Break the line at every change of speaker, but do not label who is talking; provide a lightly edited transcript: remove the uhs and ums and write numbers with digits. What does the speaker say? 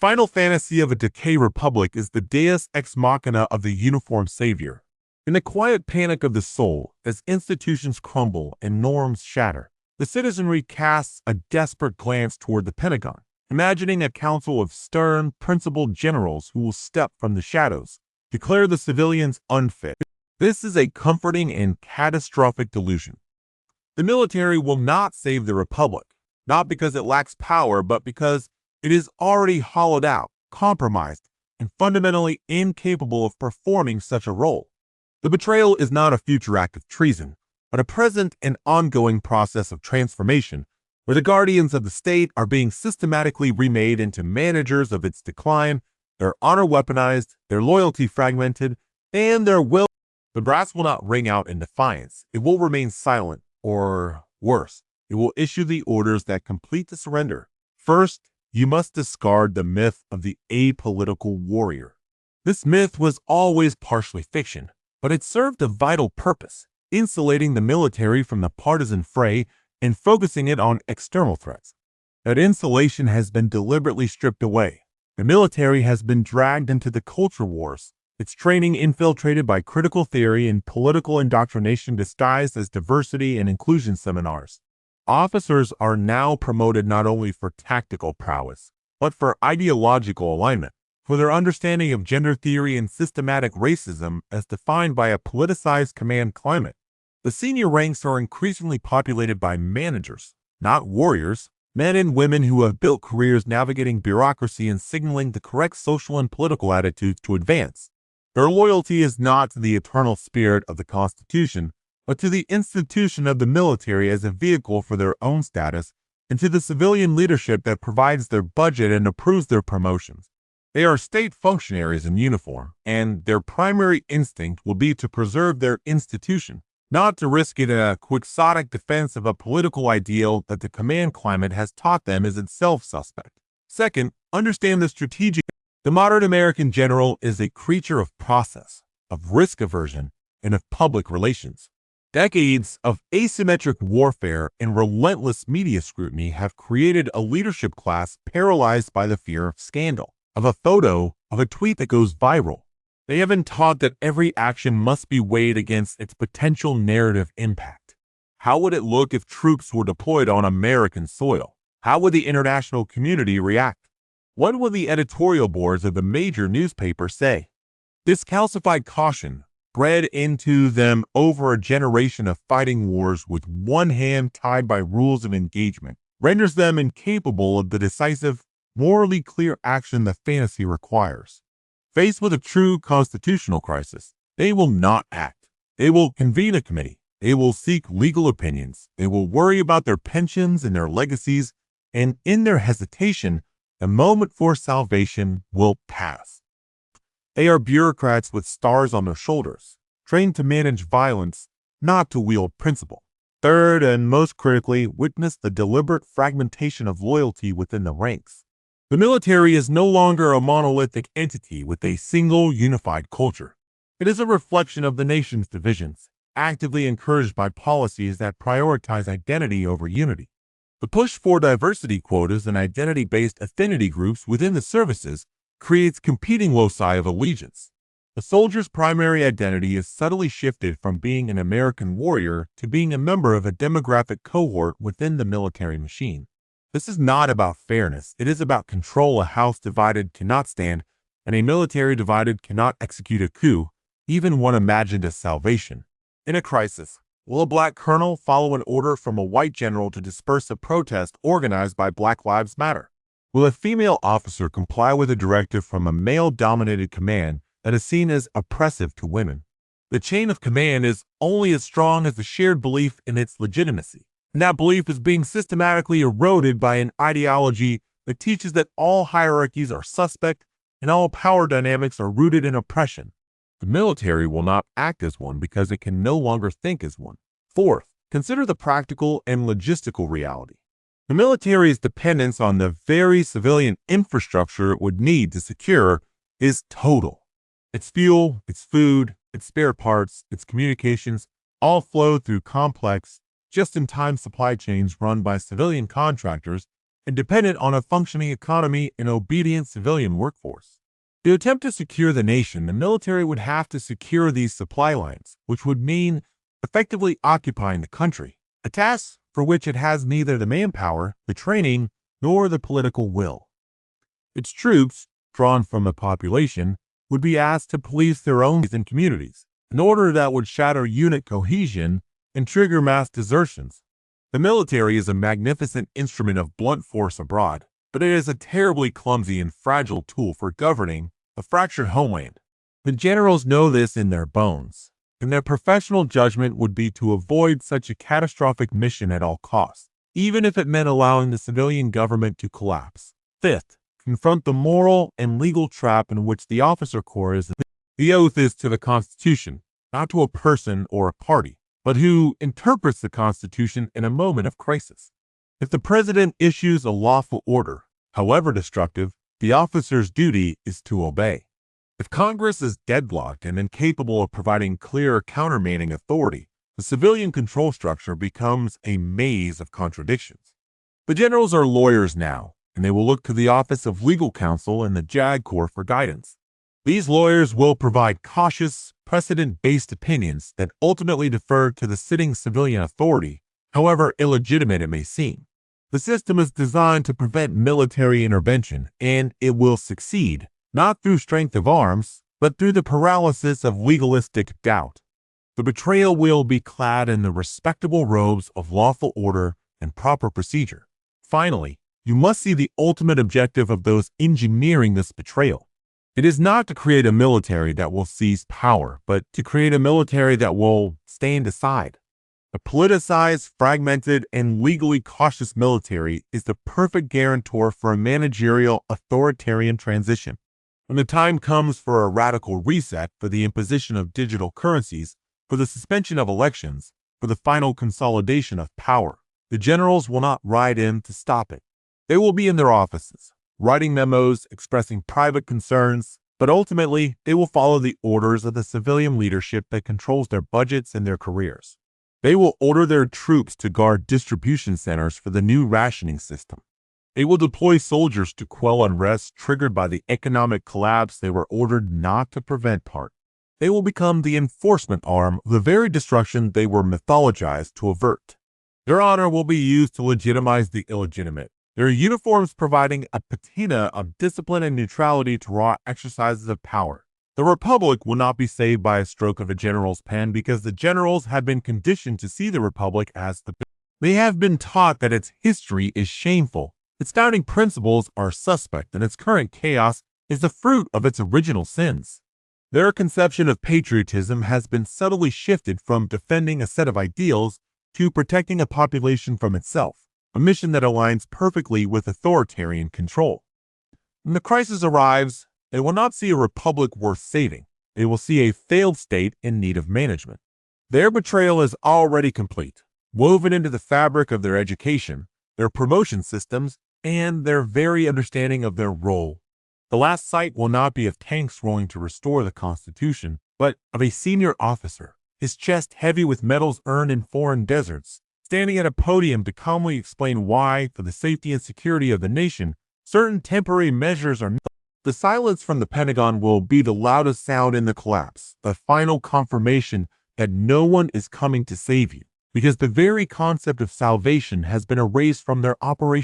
final fantasy of a decay republic is the deus ex machina of the uniformed savior. In the quiet panic of the soul, as institutions crumble and norms shatter, the citizenry casts a desperate glance toward the Pentagon, imagining a council of stern, principled generals who will step from the shadows, declare the civilians unfit. This is a comforting and catastrophic delusion. The military will not save the republic, not because it lacks power, but because it is already hollowed out, compromised, and fundamentally incapable of performing such a role. The betrayal is not a future act of treason, but a present and ongoing process of transformation where the guardians of the state are being systematically remade into managers of its decline, their honor weaponized, their loyalty fragmented, and their will. The brass will not ring out in defiance. It will remain silent, or worse, it will issue the orders that complete the surrender. First, you must discard the myth of the apolitical warrior. This myth was always partially fiction, but it served a vital purpose, insulating the military from the partisan fray and focusing it on external threats. That insulation has been deliberately stripped away. The military has been dragged into the culture wars, its training infiltrated by critical theory and political indoctrination disguised as diversity and inclusion seminars. Officers are now promoted not only for tactical prowess, but for ideological alignment, for their understanding of gender theory and systematic racism as defined by a politicized command climate. The senior ranks are increasingly populated by managers, not warriors, men and women who have built careers navigating bureaucracy and signaling the correct social and political attitudes to advance. Their loyalty is not to the eternal spirit of the Constitution, but to the institution of the military as a vehicle for their own status, and to the civilian leadership that provides their budget and approves their promotions. They are state functionaries in uniform, and their primary instinct will be to preserve their institution, not to risk it in a quixotic defense of a political ideal that the command climate has taught them is itself suspect. Second, understand the strategic. The modern American general is a creature of process, of risk aversion, and of public relations. Decades of asymmetric warfare and relentless media scrutiny have created a leadership class paralyzed by the fear of scandal, of a photo, of a tweet that goes viral. They have been taught that every action must be weighed against its potential narrative impact. How would it look if troops were deployed on American soil? How would the international community react? What would the editorial boards of the major newspapers say? This calcified caution, bred into them over a generation of fighting wars with one hand tied by rules of engagement, renders them incapable of the decisive, morally clear action the fantasy requires. Faced with a true constitutional crisis, they will not act. They will convene a committee. They will seek legal opinions. They will worry about their pensions and their legacies, and in their hesitation, the moment for salvation will pass. They are bureaucrats with stars on their shoulders, trained to manage violence, not to wield principle. Third, and most critically, witness the deliberate fragmentation of loyalty within the ranks. The military is no longer a monolithic entity with a single unified culture. It is a reflection of the nation's divisions, actively encouraged by policies that prioritize identity over unity. The push for diversity quotas and identity-based affinity groups within the services creates competing loci of allegiance. The soldier's primary identity is subtly shifted from being an American warrior to being a member of a demographic cohort within the military machine. This is not about fairness. It is about control. A house divided cannot stand, and a military divided cannot execute a coup, even one imagined as salvation. In a crisis, will a black colonel follow an order from a white general to disperse a protest organized by Black Lives Matter? Will a female officer comply with a directive from a male-dominated command that is seen as oppressive to women? The chain of command is only as strong as the shared belief in its legitimacy, and that belief is being systematically eroded by an ideology that teaches that all hierarchies are suspect and all power dynamics are rooted in oppression. The military will not act as one because it can no longer think as one. Fourth, consider the practical and logistical reality. The military's dependence on the very civilian infrastructure it would need to secure is total. Its fuel, its food, its spare parts, its communications all flow through complex, just-in-time supply chains run by civilian contractors and dependent on a functioning economy and obedient civilian workforce. To attempt to secure the nation, the military would have to secure these supply lines, which would mean effectively occupying the country, a task for which it has neither the manpower, the training, nor the political will. Its troops, drawn from the population, would be asked to police their own communities, an order that would shatter unit cohesion and trigger mass desertions. The military is a magnificent instrument of blunt force abroad, but it is a terribly clumsy and fragile tool for governing a fractured homeland. The generals know this in their bones, and their professional judgment would be to avoid such a catastrophic mission at all costs, even if it meant allowing the civilian government to collapse. Fifth, confront the moral and legal trap in which the officer corps is. The oath is to the Constitution, not to a person or a party, but who interprets the Constitution in a moment of crisis. If the president issues a lawful order, however destructive, the officer's duty is to obey. If Congress is deadlocked and incapable of providing clear countermanding authority, the civilian control structure becomes a maze of contradictions. The generals are lawyers now, and they will look to the Office of Legal Counsel and the JAG Corps for guidance. These lawyers will provide cautious, precedent-based opinions that ultimately defer to the sitting civilian authority, however illegitimate it may seem. The system is designed to prevent military intervention, and it will succeed, not through strength of arms, but through the paralysis of legalistic doubt. The betrayal will be clad in the respectable robes of lawful order and proper procedure. Finally, you must see the ultimate objective of those engineering this betrayal. It is not to create a military that will seize power, but to create a military that will stand aside. A politicized, fragmented, and legally cautious military is the perfect guarantor for a managerial authoritarian transition. When the time comes for a radical reset, for the imposition of digital currencies, for the suspension of elections, for the final consolidation of power, the generals will not ride in to stop it. They will be in their offices, writing memos, expressing private concerns, but ultimately they will follow the orders of the civilian leadership that controls their budgets and their careers. They will order their troops to guard distribution centers for the new rationing system. They will deploy soldiers to quell unrest triggered by the economic collapse they were ordered not to prevent. They will become the enforcement arm of the very destruction they were mythologized to avert. Their honor will be used to legitimize the illegitimate, their uniforms providing a patina of discipline and neutrality to raw exercises of power. The Republic will not be saved by a stroke of a general's pen because the generals have been conditioned to see the Republic as the. They have been taught that its history is shameful, its founding principles are suspect, and its current chaos is the fruit of its original sins. Their conception of patriotism has been subtly shifted from defending a set of ideals to protecting a population from itself, a mission that aligns perfectly with authoritarian control. When the crisis arrives, they will not see a republic worth saving. They will see a failed state in need of management. Their betrayal is already complete, woven into the fabric of their education, their promotion systems, and their very understanding of their role. The last sight will not be of tanks rolling to restore the Constitution, but of a senior officer, his chest heavy with medals earned in foreign deserts, standing at a podium to calmly explain why, for the safety and security of the nation, certain temporary measures are necessary. The silence from the Pentagon will be the loudest sound in the collapse, the final confirmation that no one is coming to save you, because the very concept of salvation has been erased from their operation.